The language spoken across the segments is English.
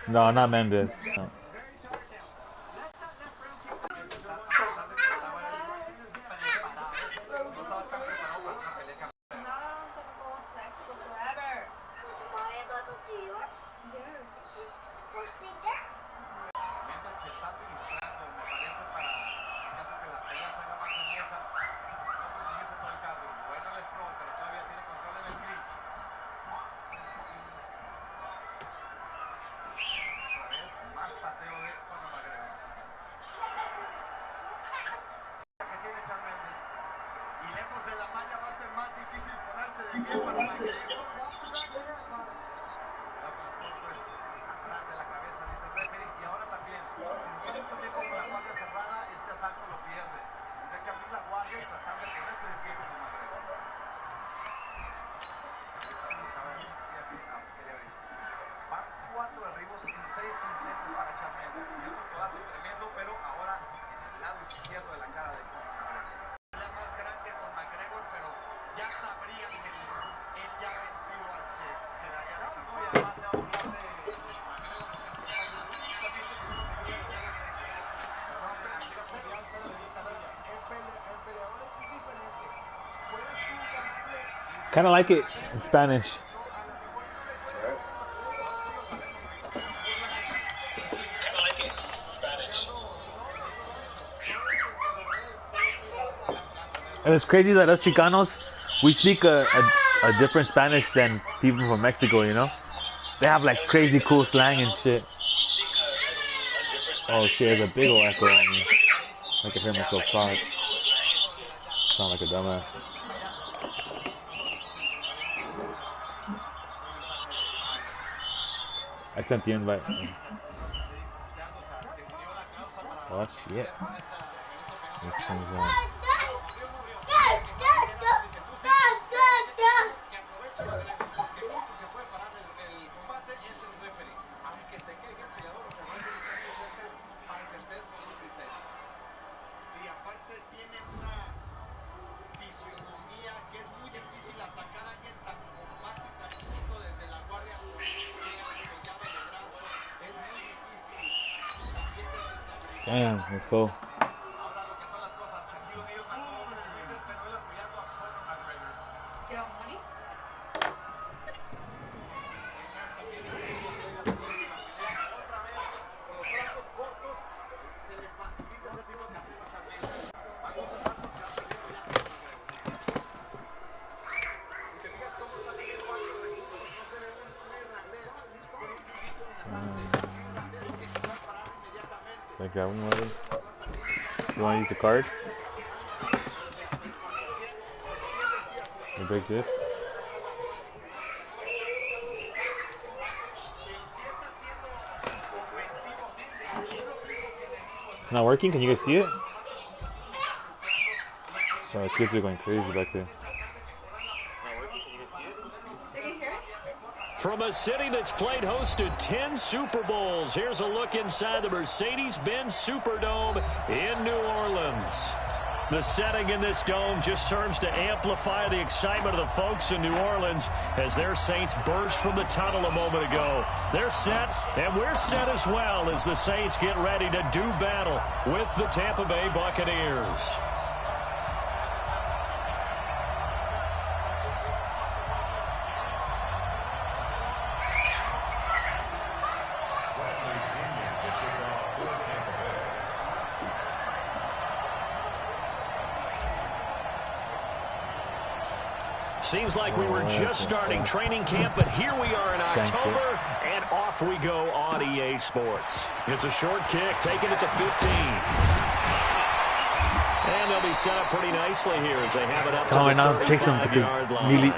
No, not Mendes. No. Kind of like it in Spanish. And it's crazy that us Chicanos, we speak a different Spanish than people from Mexico, you know? They have like crazy cool slang and shit. Oh shit, there's a big ol' echo on me. I can hear myself talk. Sound like a dumbass. I sent the invite. Oh shit. Let's change that. Damn, let's go. I grab one already. You want to use the card? You break this. It's not working? Can you guys see it? Sorry, kids are going crazy back there. From a city that's played host to 10 Super Bowls, here's a look inside the Mercedes-Benz Superdome in New Orleans. The setting in this dome just serves to amplify the excitement of the folks in New Orleans as their Saints burst from the tunnel a moment ago. They're set, and we're set as well as the Saints get ready to do battle with the Tampa Bay Buccaneers. Seems like we were just starting training camp, but here we are in October, and off we go on EA Sports. It's a short kick, taking it to 15. And they'll be set up pretty nicely here as they have it up to the 35-yard line.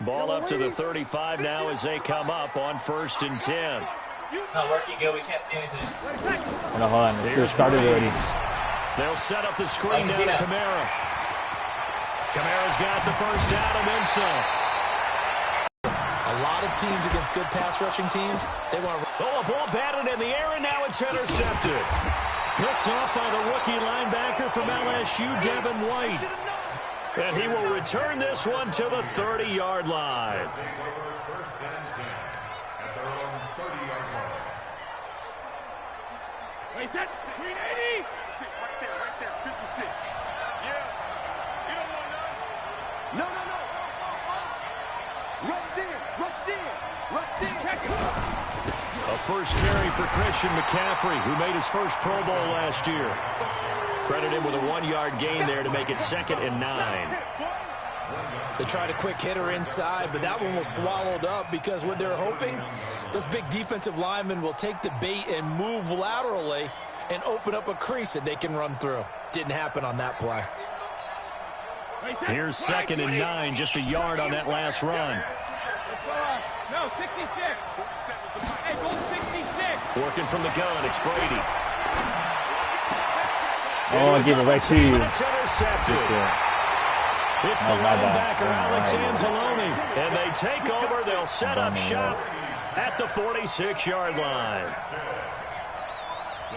Ball up to the 35 now as they come up on 1st and 10. Not working, Gil. We can't see anything. No, hold on. It's started already. They'll set up the screen down to Kamara. Kamara's got the first down and then some. A lot of teams against good pass rushing teams, they want to... Oh, a ball batted in the air, and now it's intercepted. Picked off by the rookie linebacker from LSU, Devin White. And he will return this one to the 30-yard line. First and 10 at their own 30-yard line. Wait, that's 380. 6 right there, 56. Yeah. You don't want none? No. Rush in. Check it out. A first carry for Christian McCaffrey, who made his first Pro Bowl last year. Credit him with a 1-yard gain there to make it 2nd and 9. They tried a quick hitter inside, but that one was swallowed up because what they're hoping, those big defensive linemen will take the bait and move laterally and open up a crease that they can run through. Didn't happen on that play. Here's 2nd and 9, just a yard on that last run. No, 66. Hey, go 66. Working from the gun, it's Brady. Oh, I give it right to you. It's intercepted. It's the linebacker, Alex Anzalone. And they take over. They'll set up shop at the 46-yard line.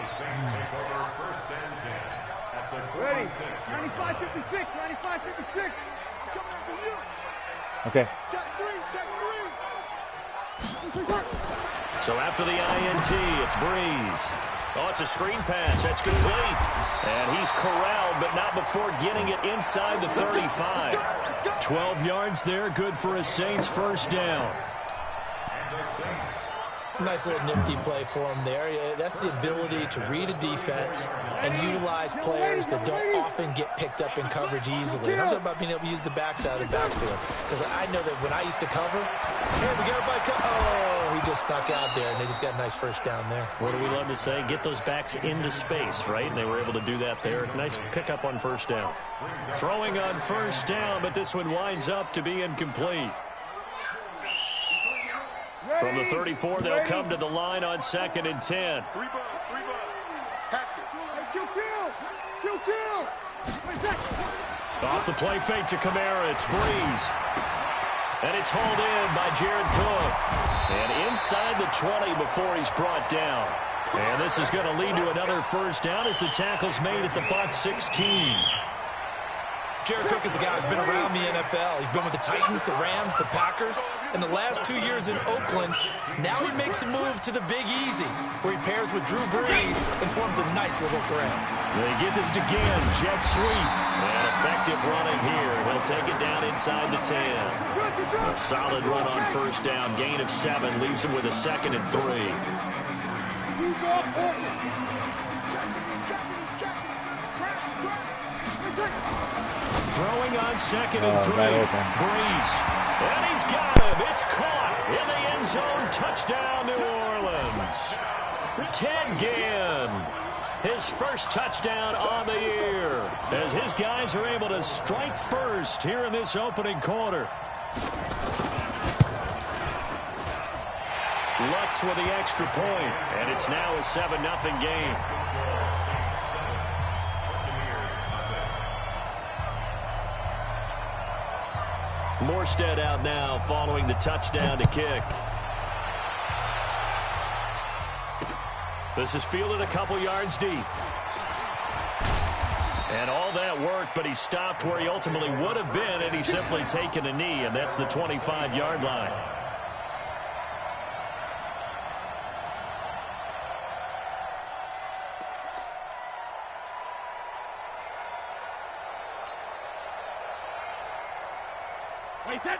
The Saints take over first and 10 at the 46. Ready. 95-56. 95-56. Coming after you. Okay. Check 3. So after the INT, it's Breeze. Oh, it's a screen pass. That's complete. And he's corralled, but not before getting it inside the 35. 12 yards there, good for a Saints first down. Nice little nifty play for him there. That's the ability to read a defense and utilize players that don't often get picked up in coverage easily. And I'm talking about being able to use the backs out of the backfield. Because I know that when I used to cover, hey, we got everybody oh, he just snuck out there, and they just got a nice first down there. What do we love to say? Get those backs into space, right? And they were able to do that there. Nice pickup on first down. Throwing on first down, but this one winds up to be incomplete. From the 34, they'll come to the line on 2nd and 10. 3 ball. Action. Kill. Off the play fake to Kamara, it's Breeze. And it's hauled in by Jared Cook. And inside the 20 before he's brought down. And this is going to lead to another first down as the tackle's made at the Bucs 16. Jared Cook is a guy who's been around the NFL. He's been with the Titans, the Rams, the Packers, and the last 2 years in Oakland. Now he makes a move to the Big Easy, where he pairs with Drew Brees and forms a nice little threat. They get this again, jet sweep. And effective running here. He'll take it down inside the 10. A solid run on first down. Gain of 7 leaves him with a 2nd and 3. Throwing on 2nd and 3. Breeze. And he's got him. It's caught in the end zone. Touchdown, New Orleans. Ted Ginn. His first touchdown on the year. As his guys are able to strike first here in this opening quarter. Lux with the extra point. And it's now a 7-0 game. Morstead out now following the touchdown to kick. This is fielded a couple yards deep. And all that work, but he stopped where he ultimately would have been, and he's simply taken a knee, and that's the 25-yard line.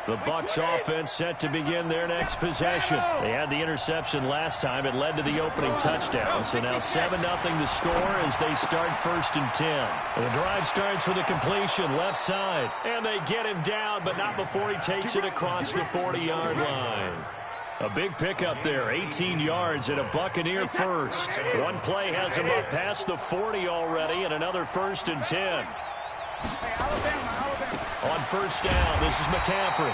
The Bucs offense set to begin their next possession. They had the interception last time. It led to the opening touchdown. So now 7-0 to score as they start 1st and 10. The drive starts with a completion left side. And they get him down, but not before he takes it across the 40-yard line. A big pickup there, 18 yards and a Buccaneer first. One play has him up past the 40 already and another 1st and 10. On first down, this is McCaffrey.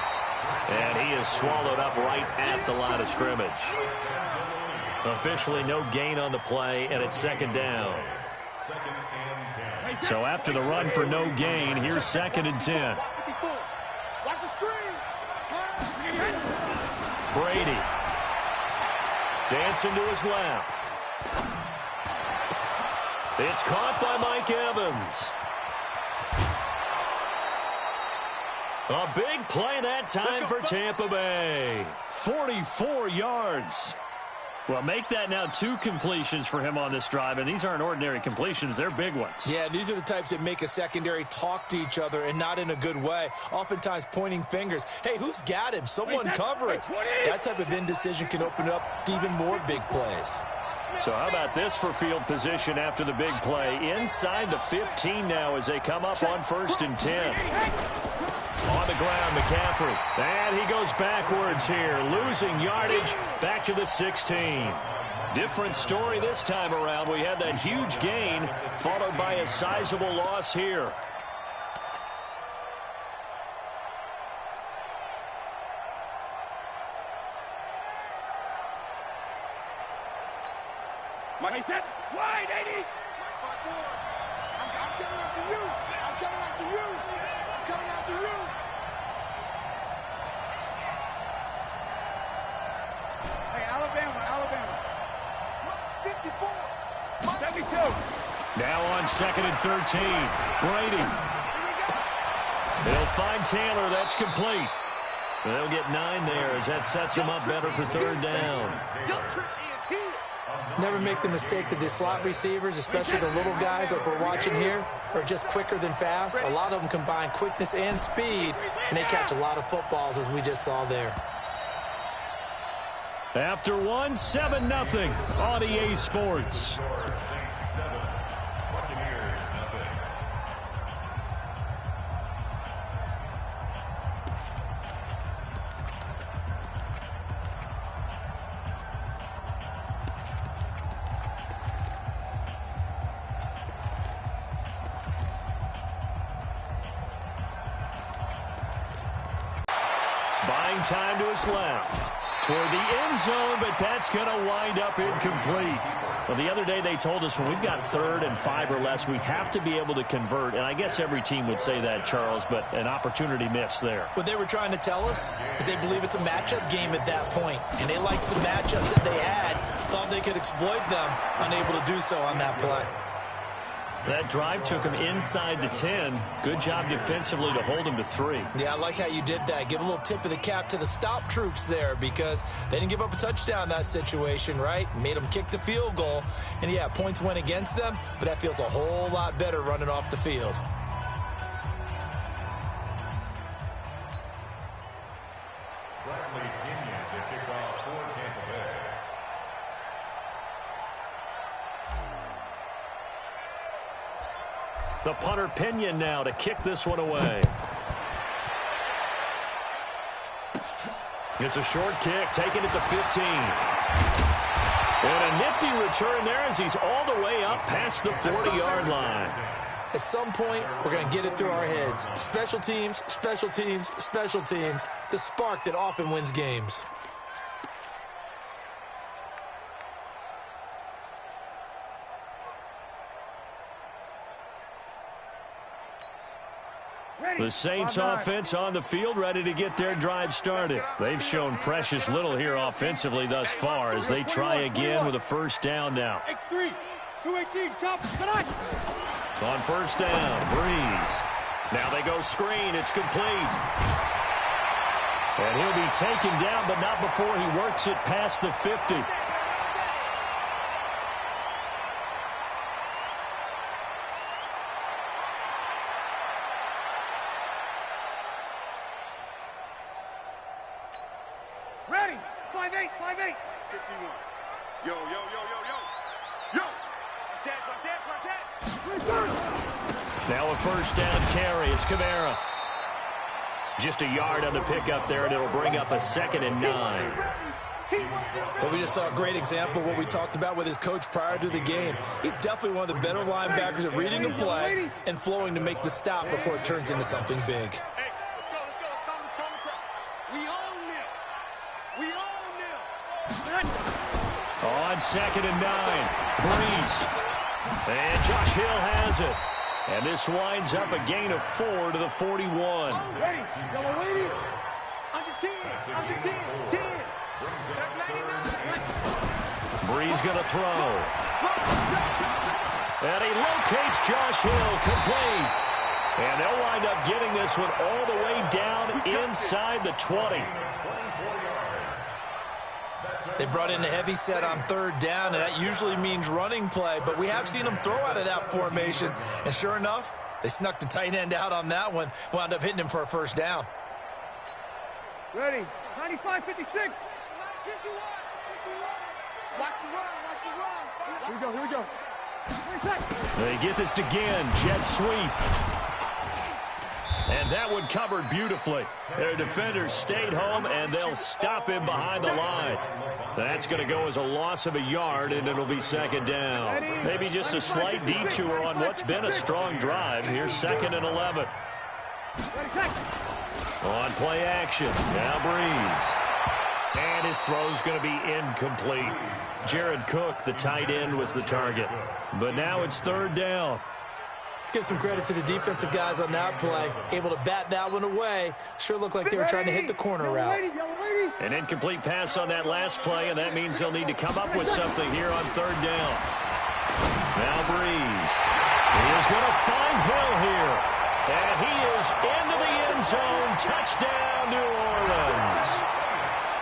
And he is swallowed up right at the line of scrimmage. Officially no gain on the play, and it's 2nd down. So after the run for no gain, here's 2nd and 10. Brady. Dancing to his left. It's caught by Mike Evans. A big play that time for Tampa Bay. 44 yards. Well, make that now 2 completions for him on this drive, and these aren't ordinary completions. They're big ones. Yeah, these are the types that make a secondary talk to each other, and not in a good way. Oftentimes pointing fingers. Hey, who's got him? Someone cover it. That type of indecision can open up to even more big plays. So how about this for field position after the big play? Inside the 15 now as they come up on 1st and 10. On the ground, McCaffrey. And he goes backwards here, losing yardage back to the 16. Different story this time around. We had that huge gain followed by a sizable loss here. Mike, wide, 80. I'm coming after you. I'm coming after you. I'm coming after you. Hey, Alabama. 54. 72. Now on 2nd and 13. Brady. They'll find Taylor. That's complete. They'll get 9 there as that sets them up better for 3rd down. Your trip is here. Never make the mistake that the slot receivers, especially the little guys like we're watching here, are just quicker than fast. A lot of them combine quickness and speed, and they catch a lot of footballs, as we just saw there. After 1, 7-0 on EA Sports. Buying time to his left. Toward the end zone, but that's going to wind up incomplete. Well, the other day they told us when we've got 3rd and 5 or less, we have to be able to convert. And I guess every team would say that, Charles, but an opportunity missed there. What they were trying to tell us is they believe it's a matchup game at that point. And they liked some matchups that they had, thought they could exploit them, unable to do so on that play. That drive took him inside the 10. Good job defensively to hold him to 3. Yeah, I like how you did that. Give a little tip of the cap to the stop troops there because they didn't give up a touchdown in that situation, right? Made them kick the field goal. And, yeah, points went against them, but that feels a whole lot better running off the field. The punter Pinion now to kick this one away. It's a short kick, taking it to 15. And a nifty return there as he's all the way up past the 40-yard line. At some point, we're going to get it through our heads. Special teams, special teams, special teams. The spark that often wins games. The Saints offense on the field, ready to get their drive started. They've shown precious little here offensively thus far as they try again with a 1st down now. X3, 218, chop, tonight. On 1st down, Breeze. Now they go screen, it's complete. And he'll be taken down, but not before he works it past the 50. Ready, 5-8, 5-8. 51. Yo. Now a 1st down carry. It's Kamara. Just a yard on the pickup there, and it'll bring up a 2nd and 9. But we just saw a great example of what we talked about with his coach prior to the game. He's definitely one of the better linebackers at reading a play and flowing to make the stop before it turns into something big. Hey, let's go. We own them. On 2nd and 9, Breeze. And Josh Hill has it. And this winds up a gain of 4 to the 41. Ready, yellow lady. Under 10, 10. Brees going to throw. And he locates Josh Hill, complete. And they'll wind up getting this one all the way down inside the 20. They brought in a heavy set on third down, and that usually means running play, but we have seen them throw out of that formation, and sure enough, they snuck the tight end out on that one, wound up hitting him for a first down. Ready. 95, 56. Watch the run. Here we go. Here we go. They get this again. Jet sweep. And that one covered beautifully. Their defenders stayed home, and they'll stop him behind the line. That's going to go as a loss of a yard, and it'll be second down. Maybe just a slight detour on what's been a strong drive. Here's 2nd and 11. On play action. Now Brees. And his throw's going to be incomplete. Jared Cook, the tight end, was the target. But now it's third down. Let's give some credit to the defensive guys on that play. Able to bat that one away. Sure looked like they were trying to hit the corner route. An incomplete pass on that last play, and that means they'll need to come up with something here on third down. Now Brees. He is going to find Hill here. And he is into the end zone. Touchdown, New Orleans.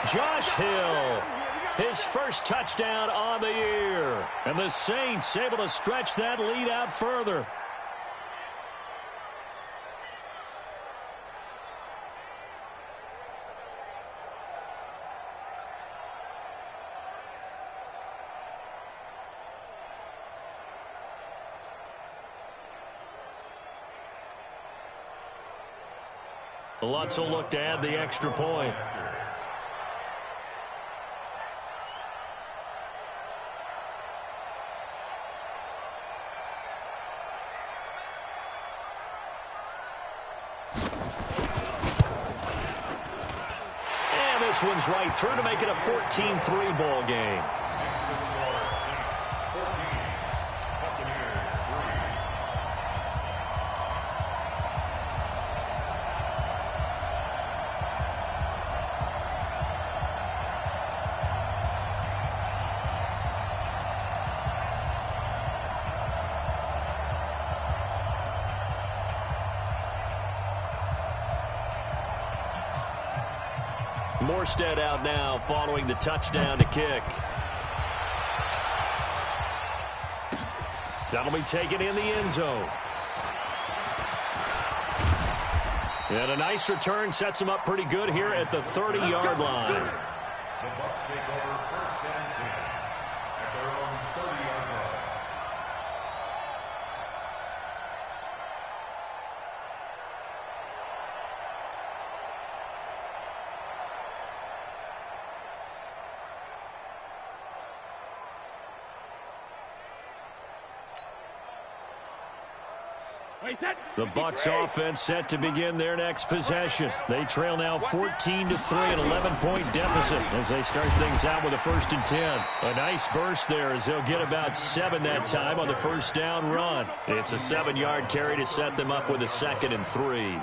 Josh Hill, his first touchdown on the year. And the Saints able to stretch that lead out further. Lutz will look to add the extra point. And this one's right through to make it a 14-3 ball game. Morstead out now following the touchdown to kick. That'll be taken in the end zone. And a nice return sets him up pretty good here at the 30-yard line. The Bucs take over 1st and 10 at their own 30-yard line. The Bucs offense set to begin their next possession. They trail now 14-3, an 11-point deficit as they start things out with a 1st and 10. A nice burst there as they'll get about 7 that time on the first down run. It's a 7-yard carry to set them up with a 2nd and 3.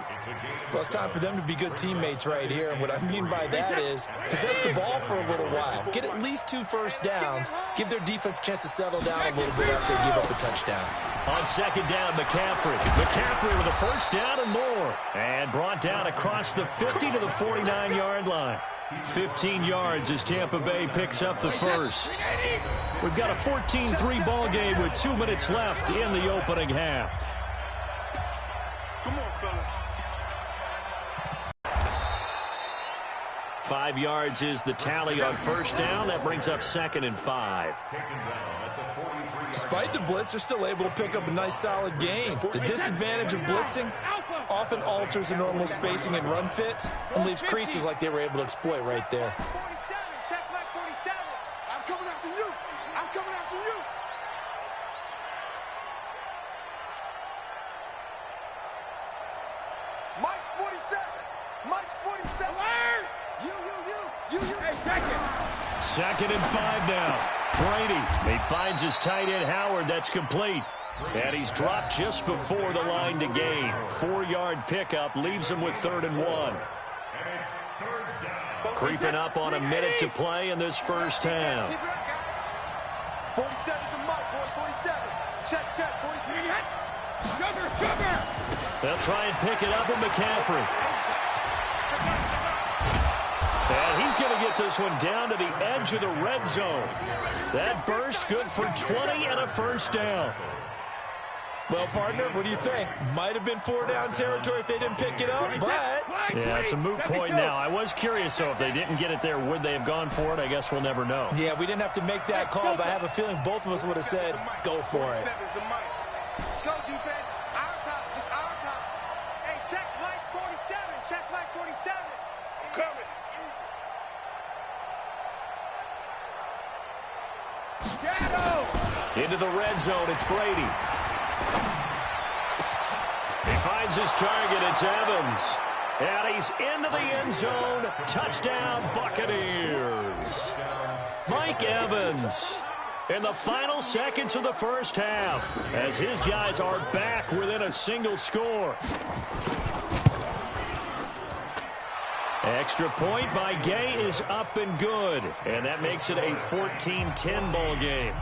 Well, it's time for them to be good teammates right here. And what I mean by that is possess the ball for a little while. Get at least 2 first downs. Give their defense a chance to settle down a little bit after they give up a touchdown. On 2nd down, McCaffrey. McCaffrey with a first down and more. And brought down across the 50 to the 49-yard line. 15 yards as Tampa Bay picks up the first. We've got a 14-3 ball game with 2 minutes left in the opening half. Come on, fellas. 5 yards is the tally on first down. That brings up 2nd and 5. Despite the blitz, they're still able to pick up a nice solid gain. The disadvantage of blitzing often alters the normal spacing and run fits and leaves creases like they were able to exploit right there. 47, check back 47. I'm coming after you. I'm coming after you. Mike's 47. Mike's 47. You. Hey, second. 2nd and 5 now. Brady, he finds his tight end Howard. That's complete. And he's dropped just before the line to gain. 4-yard pickup leaves him with 3rd and 1. And it's 3rd down. Creeping up on a minute to play in this first half. 47 to Mike, boy, 47. Check, 47. Sugar. They'll try and pick it up with McCaffrey. And he's going to get this one down to the edge of the red zone. That burst good for 20 and a first down. Well, partner, what do you think? Might have been 4-down territory if they didn't pick it up, but... Yeah, it's a moot point now. I was curious, so if they didn't get it there, would they have gone for it? I guess we'll never know. Yeah, we didn't have to make that call, but I have a feeling both of us would have said, go for it. Let's go, defense. Our time. It's our time. Hey, check Mike 47. Check Mike 47. I'm coming. Into the red zone, it's Brady. He finds his target, it's Evans. And he's into the end zone. Touchdown, Buccaneers. Mike Evans in the final seconds of the first half as his guys are back within a single score. Extra point by Gay is up and good. And that makes it a 14-10 ball game.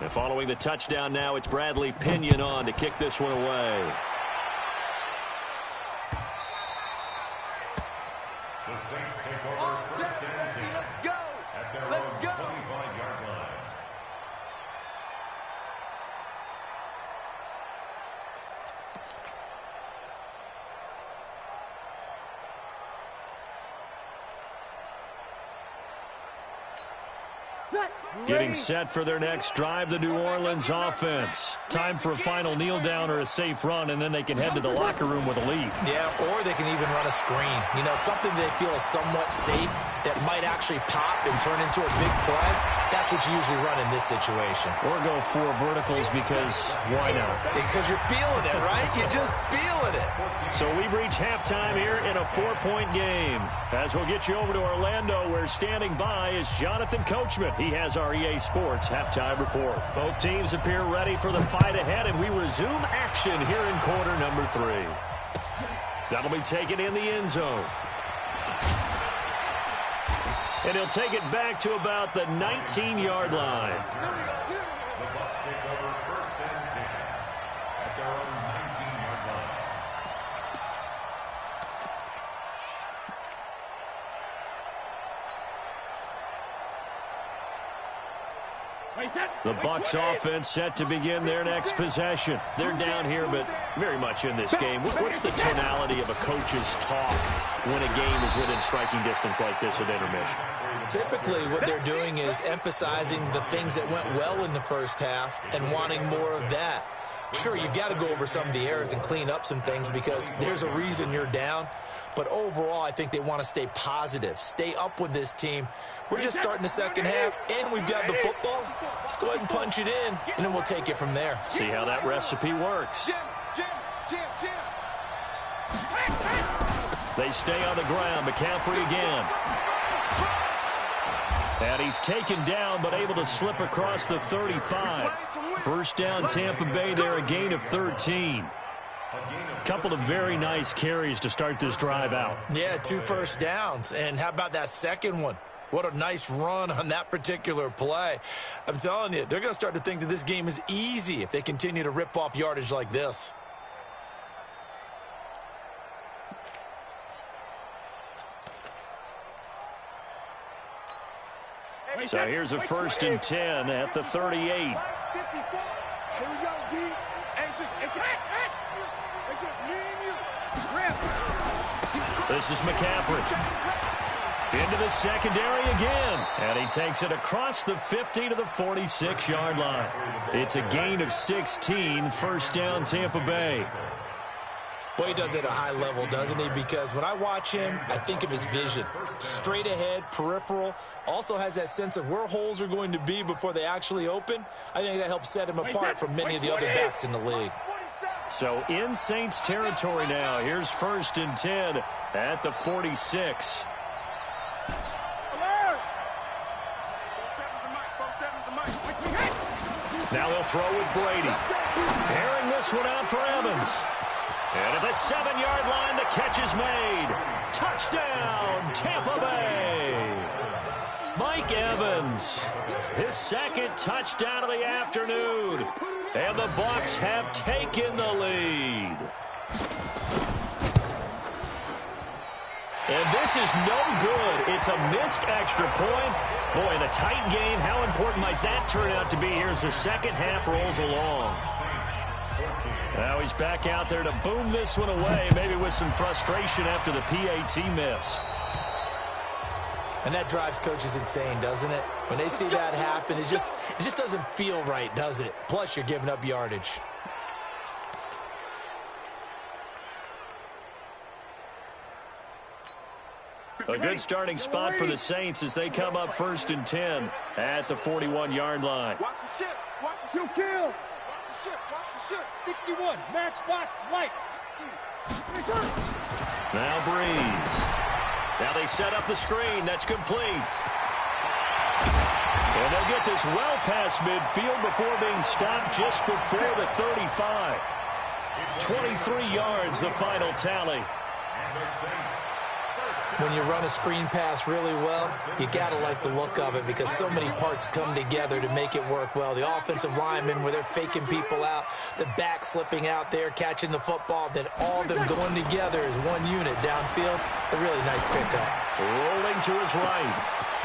And following the touchdown now, it's Bradley Pinion on to kick this one away. The Saints take over first and 10 at their own 25-yard line. Getting set for their next drive, the New Orleans offense. Time for a final kneel down or a safe run, and then they can head to the locker room with a lead. Yeah, or they can even run a screen. You know, something they feel is somewhat safe that might actually pop and turn into a big play. That's what you usually run in this situation. Or go 4 verticals because why not? Because you're feeling it, right? You're just feeling it. So we've reached halftime here in a 4-point game. As we'll get you over to Orlando, where standing by is Jonathan Coachman. He has our EA Sports halftime report. Both teams appear ready for the fight ahead, and we resume action here in quarter number 3. That'll be taken in the end zone. And he'll take it back to about the 19-yard line. The Bucs take over first and 10 at their own 19-yard line. The Bucs offense set to begin their next possession. They're down here, but very much in this game. What's the tonality of a coach's talk when a game is within striking distance like this at intermission? Typically, what they're doing is emphasizing the things that went well in the first half and wanting more of that. Sure, you've got to go over some of the errors and clean up some things because there's a reason you're down. But overall, I think they want to stay positive, stay up with this team. We're just starting the second half, and we've got the football. Let's go ahead and punch it in, and then we'll take it from there. See how that recipe works. They stay on the ground. McCaffrey again. And he's taken down, but able to slip across the 35. First down, Tampa Bay there, a gain of 13. Couple of very nice carries to start this drive out. Yeah, 2 first downs. And how about that second one? What a nice run on that particular play. I'm telling you, they're going to start to think that this game is easy if they continue to rip off yardage like this. So here's a first and 10 at the 38. Here we go, D. It's just me and you. This is McCaffrey. Into the secondary again. And he takes it across the 50 to the 46-yard line. It's a gain of 16, first down Tampa Bay. Boy, he does it at a high level, doesn't he? Because when I watch him, I think of his vision. Straight ahead, peripheral. Also has that sense of where holes are going to be before they actually open. I think that helps set him apart from many of the other backs in the league. So in Saints territory now. Here's 1st and 10 at the 46. Now they'll throw with Brady. Airing this one out for Evans. And at the 7-yard line, the catch is made. Touchdown, Tampa Bay. Mike Evans, his 2nd touchdown of the afternoon. And the Bucs have taken the lead. And this is no good. It's a missed extra point. Boy, in a tight game, how important might that turn out to be here as the second half rolls along? Now he's back out there to boom this one away, maybe with some frustration after the PAT miss. And that drives coaches insane, doesn't it? When they see that happen, it just doesn't feel right, does it? Plus, you're giving up yardage. A good starting spot for the Saints as they come up 1st and 10 at the 41-yard line. Watch the shift. Watch the shift. Kill. Watch the shift. Watch the shift. 61, matchbox, lights. Now Breeze. Now they set up the screen. That's complete. And they'll get this well past midfield before being stopped just before the 35. 23 yards, the final tally. When you run a screen pass really well, you got to like the look of it because so many parts come together to make it work well. The offensive linemen, where they're faking people out, the back slipping out there, catching the football, then all of them going together as one unit downfield. A really nice pickup. Rolling to his right.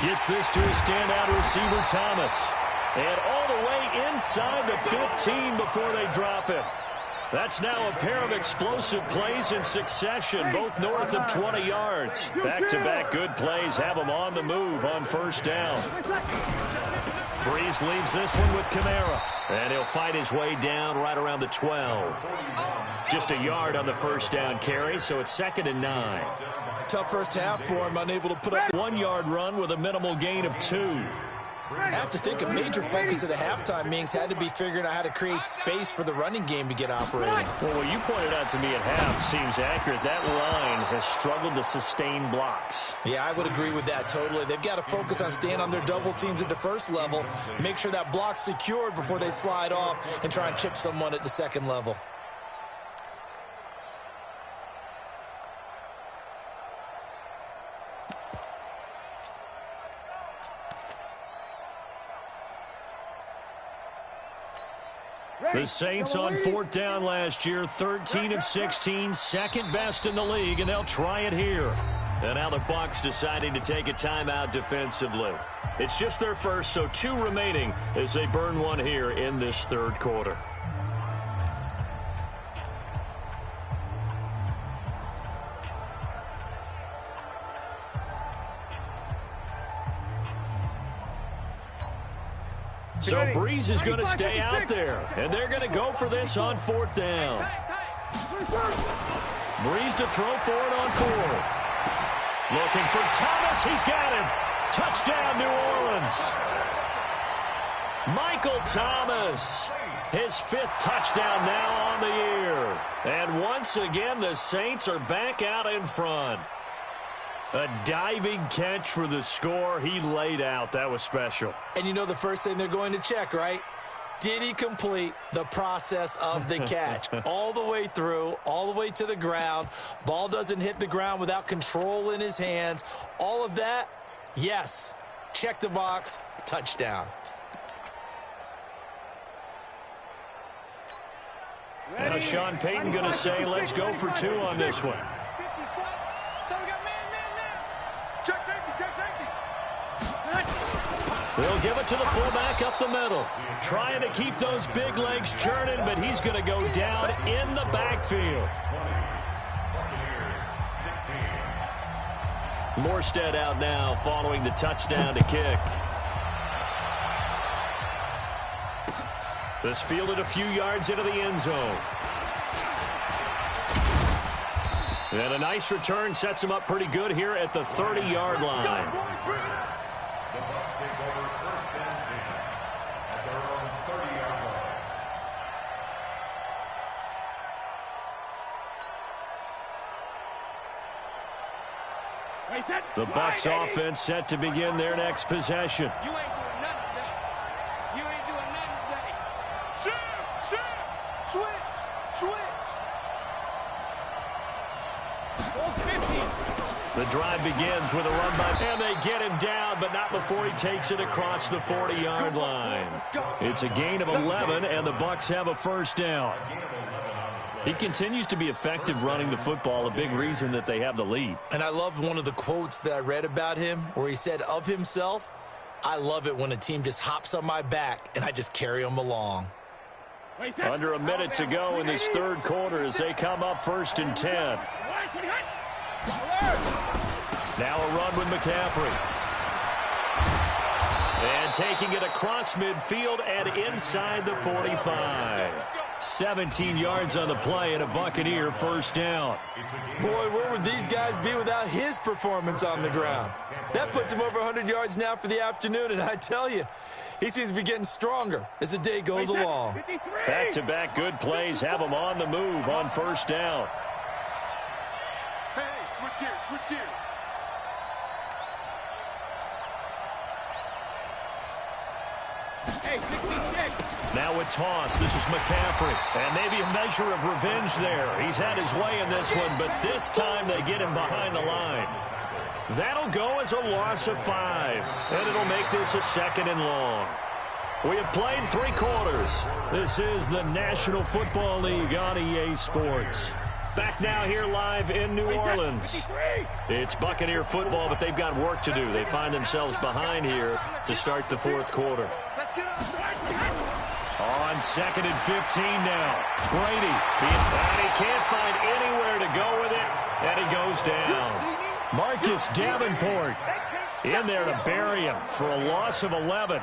Gets this to his standout receiver, Thomas. And all the way inside the 15 before they drop it. That's now a pair of explosive plays in succession, both north of 20 yards. Back-to-back good plays have them on the move on 1st down. Breeze leaves this one with Kamara. And he'll fight his way down right around the 12. Just a yard on the 1st down carry, so it's 2nd and 9. Tough first half for him, unable to put up the 1-yard run with a minimal gain of 2. I have to think a major focus at the halftime means had to be figuring out how to create space for the running game to get operating. Well, what you pointed out to me at half seems accurate. That line has struggled to sustain blocks. Yeah, I would agree with that totally. They've got to focus on staying on their double teams at the first level, make sure that block's secured before they slide off and try and chip someone at the second level. The Saints on 4th down last year, 13 of 16, second best in the league, and they'll try it here. And now the Bucs deciding to take a timeout defensively. It's just their first, so 2 remaining as they burn one here in this 3rd quarter. So Breeze is going to stay out there, and they're going to go for this on 4th down. Breeze to throw for it on 4th. Looking for Thomas. He's got him. Touchdown, New Orleans. Michael Thomas, his 5th touchdown now on the year. And once again, the Saints are back out in front. A diving catch for the score. He laid out. That was special. And you know the first thing they're going to check, right? Did he complete the process of the catch? All the way through, all the way to the ground. Ball doesn't hit the ground without control in his hands. All of that, yes. Check the box. Touchdown. Now Sean Payton going to say, let's go for 2 on this one. They'll give it to the fullback up the middle. Trying to keep those big legs churning, but he's going to go down in the backfield. Morstead out now following the touchdown to kick. This fielded a few yards into the end zone. And a nice return sets him up pretty good here at the 30-yard line. The Bucs take over first and 10 at their own 30-yard line. The Bucs offense set to begin their next possession. You ain't doing nothing today. You ain't doing nothing today. Switch! Goals 50. The drive begins with a run by, and they get him down, but not before he takes it across the 40-yard line. It's a gain of 11, and the Bucs have a first down. He continues to be effective running the football, a big reason that they have the lead. And I love one of the quotes that I read about him where he said of himself, "I love it when a team just hops on my back and I just carry them along." Under a minute to go in this third quarter as they come up first and 10. Now a run with McCaffrey. And taking it across midfield and inside the 45. 17 yards on the play and a Buccaneer first down. Boy, where would these guys be without his performance on the ground? That puts him over 100 yards now for the afternoon, and I tell you, he seems to be getting stronger as the day goes along. Back-to-back good plays have him on the move on first down. Hey, switch gears. Hey, 66. Now a toss. This is McCaffrey. And maybe a measure of revenge there. He's had his way in this one, but this time they get him behind the line. That'll go as a loss of 5. And it'll make this a second and long. We have played 3 quarters. This is the National Football League on EA Sports. Back now here live in New Orleans. It's Buccaneer football, but they've got work to do. They find themselves behind here to start the fourth quarter. On second and 15 now. Brady. He can't find anywhere to go with it, and he goes down. Marcus Davenport in there to bury him for a loss of 11.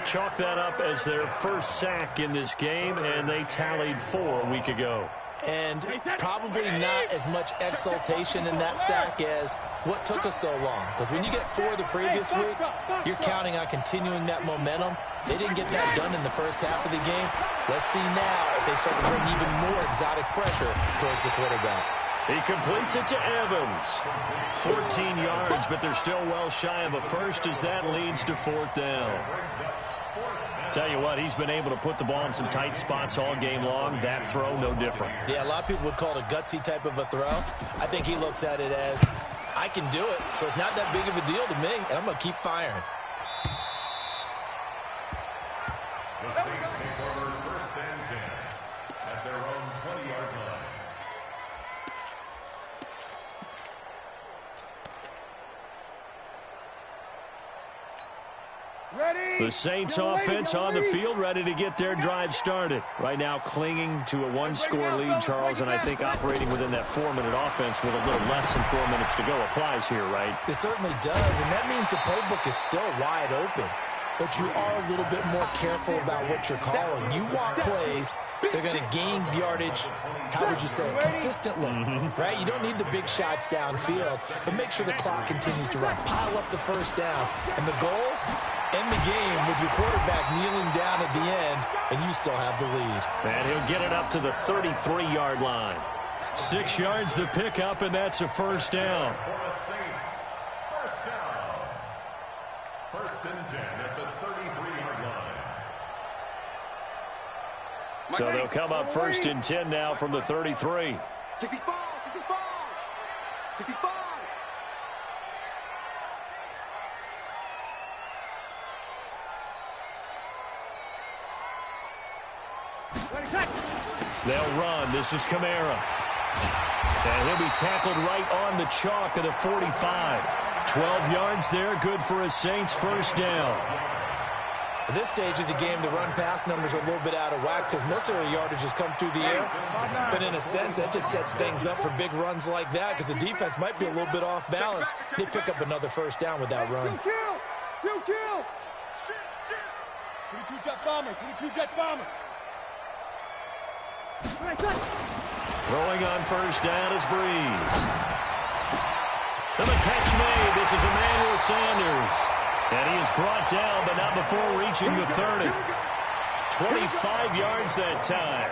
Chalk that up as their first sack in this game, and they tallied 4 a week ago. And probably not as much exultation in that sack as what took us so long. Because when you get 4 the previous week, you're counting on continuing that momentum. They didn't get that done in the first half of the game. Let's see now if they start to bring even more exotic pressure towards the quarterback. He completes it to Evans. 14 yards, but they're still well shy of a first as that leads to 4th down. Tell you what, he's been able to put the ball in some tight spots all game long. That throw, no different. Yeah, a lot of people would call it a gutsy type of a throw. I think he looks at it as, I can do it, so it's not that big of a deal to me, and I'm going to keep firing. The Saints take over first and 10 at their own 20-yard line. The Saints offense on the field, ready to get their drive started. Right now clinging to a 1-score lead, Charles, and I think operating within that 4-minute offense with a little less than 4 minutes to go applies here, right? It certainly does, and that means the playbook is still wide open. But you are a little bit more careful about what you're calling. You want plays, they're going to gain yardage, how would you say, consistently, right? You don't need the big shots downfield, but make sure the clock continues to run. Pile up the first downs, and the goal, end the game with your quarterback kneeling down at the end, and you still have the lead. And he'll get it up to the 33-yard line. 6 yards the pickup, and that's a first down. First down. First and 10 at the 33-yard line. So they'll come up first and 10 now from the 33. 65. They'll run. This is Kamara. And he'll be tackled right on the chalk of the 45. 12 yards there, good for a Saints first down. At this stage of the game, the run-pass numbers are a little bit out of whack because most of the yardage has come through the air. But in a sense, that just sets things up for big runs like that because the defense might be a little bit off balance. They pick up another first down with that run. Kill! 22 jet bombers. Throwing on first down is Breeze. And the catch made. This is Emmanuel Sanders. And he is brought down, but not before reaching the 30. 25 yards that time.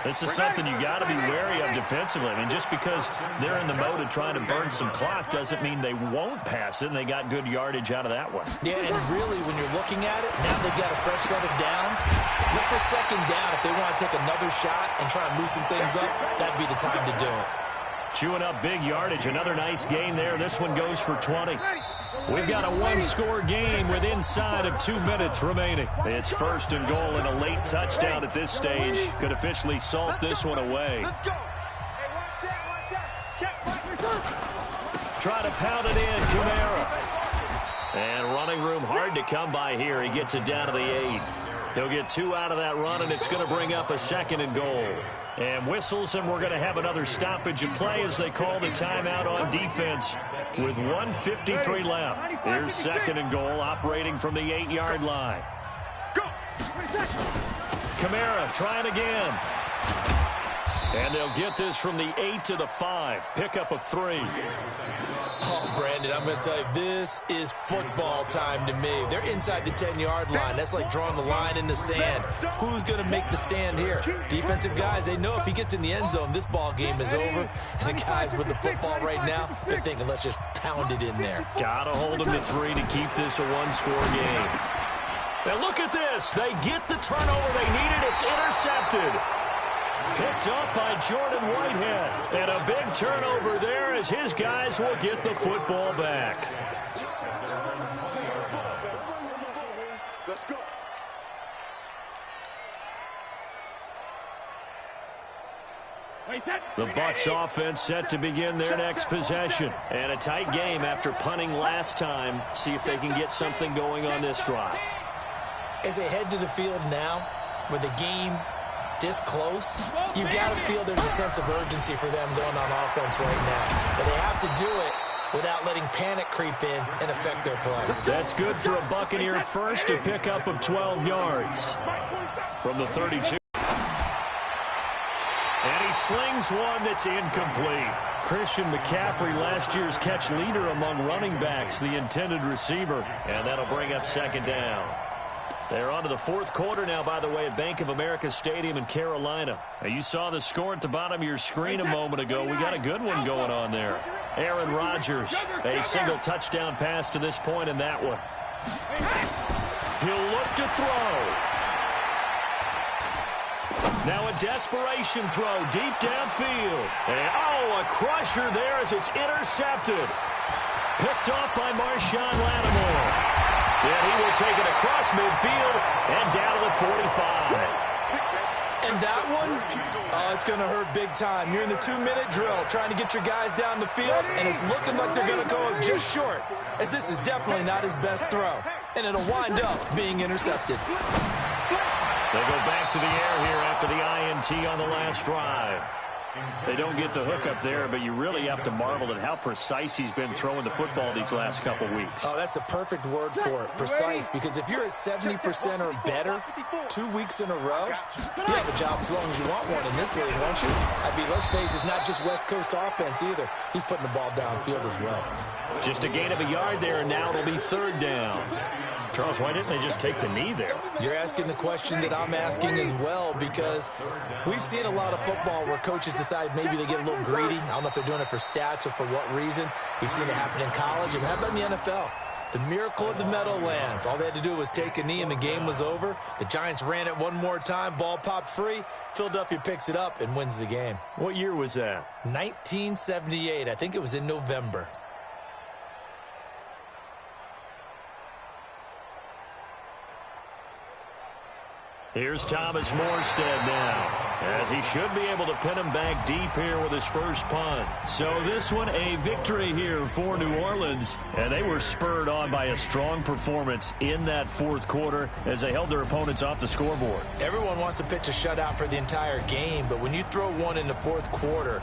This is something you got to be wary of defensively. I mean, just because they're in the mode of trying to burn some clock doesn't mean they won't pass it, and they got good yardage out of that one. Yeah, and really, when you're looking at it, now they've got a fresh set of downs. Look for second down. If they want to take another shot and try and loosen things up, that'd be the time to do it. Chewing up big yardage. Another nice gain there. This one goes for 20. We've got a one-score game with inside of 2 minutes remaining. It's first and goal, and a late touchdown at this stage could officially salt this one away. Let's go. Hey, watch out. Check, Try to pound it in, Kamara. And running room hard to come by here. He gets it down to the 8. He'll get 2 out of that run, and it's going to bring up a second and goal. And whistles, and we're going to have another stoppage of play as they call the timeout on defense with 1:53 left. Here's second and goal, operating from the 8-yard line. Kamara trying again. And they'll get this from the 8 to the 5. Pickup of 3. Oh, Brandon, I'm going to tell you, this is football time to me. They're inside the 10-yard line. That's like drawing the line in the sand. Who's going to make the stand here? Defensive guys, they know if he gets in the end zone, this ball game is over. And the guys with the football right now, they're thinking, let's just pound it in there. Got to hold them to 3 to keep this a one-score game. Now look at this. They get the turnover they needed. It's intercepted. Picked up by Jordan Whitehead. And a big turnover there as his guys will get the football back. Let's go. The Bucs offense set to begin their next possession. And a tight game after punting last time. See if they can get something going on this drive. As they head to the field now, with the game this close, you've got to feel there's a sense of urgency for them going on offense right now. But they have to do it without letting panic creep in and affect their play. That's good for a Buccaneer first, a pickup of 12 yards from the 32. And he slings one that's incomplete. Christian McCaffrey, last year's catch leader among running backs, the intended receiver. And that'll bring up second down. They're on to the fourth quarter now, by the way, at Bank of America Stadium in Carolina. Now, you saw the score at the bottom of your screen a moment ago. We got a good one going on there. Aaron Rodgers, a single touchdown pass to this point in that one. He'll look to throw. Now a desperation throw deep downfield. And, a crusher there as it's intercepted. Picked off by Marshawn Lattimore. And he will take it across midfield and down to the 45. And that one, it's going to hurt big time. You're in the 2-minute drill trying to get your guys down the field, and it's looking like they're going to go up just short, as this is definitely not his best throw. And it'll wind up being intercepted. They go back to the air here after the INT on the last drive. They don't get the hook up there, but you really have to marvel at how precise he's been throwing the football these last couple weeks. Oh, that's the perfect word for it, precise, because if you're at 70% or better 2 weeks in a row, you have a job as long as you want one in this league, won't you? I mean, let's face it, it's not just West Coast offense either. He's putting the ball downfield as well. Just a gain of a yard there, and now it'll be third down. Charles, why didn't they just take the knee there? You're asking the question that I'm asking as well, because we've seen a lot of football where coaches decide maybe they get a little greedy. I don't know if they're doing it for stats or for what reason. We've seen it happen in college, and how about in the NFL? The miracle of the Meadowlands. All they had to do was take a knee, and the game was over. The Giants ran it one more time. Ball popped free. Philadelphia picks it up and wins the game. What year was that? 1978. I think it was in November. Here's Thomas Morstead now, as he should be able to pin him back deep here with his first punt. So this one, a victory here for New Orleans, and they were spurred on by a strong performance in that fourth quarter as they held their opponents off the scoreboard. Everyone wants to pitch a shutout for the entire game, but when you throw one in the fourth quarter,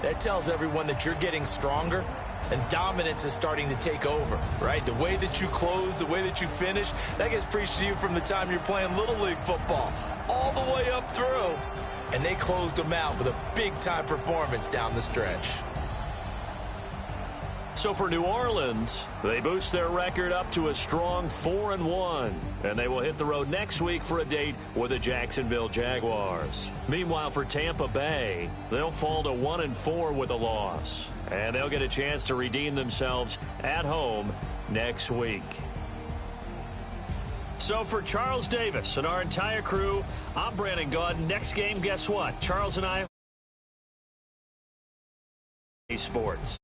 that tells everyone that you're getting stronger and dominance is starting to take over, right? The way that you close, the way that you finish, that gets preached to you from the time you're playing Little League football all the way up through. And they closed them out with a big-time performance down the stretch. So for New Orleans, they boost their record up to a strong 4-1. And they will hit the road next week for a date with the Jacksonville Jaguars. Meanwhile, for Tampa Bay, they'll fall to 1-4 with a loss. And they'll get a chance to redeem themselves at home next week. So for Charles Davis and our entire crew, I'm Brandon Gaudin. Next game, guess what? Charles and I... Sports.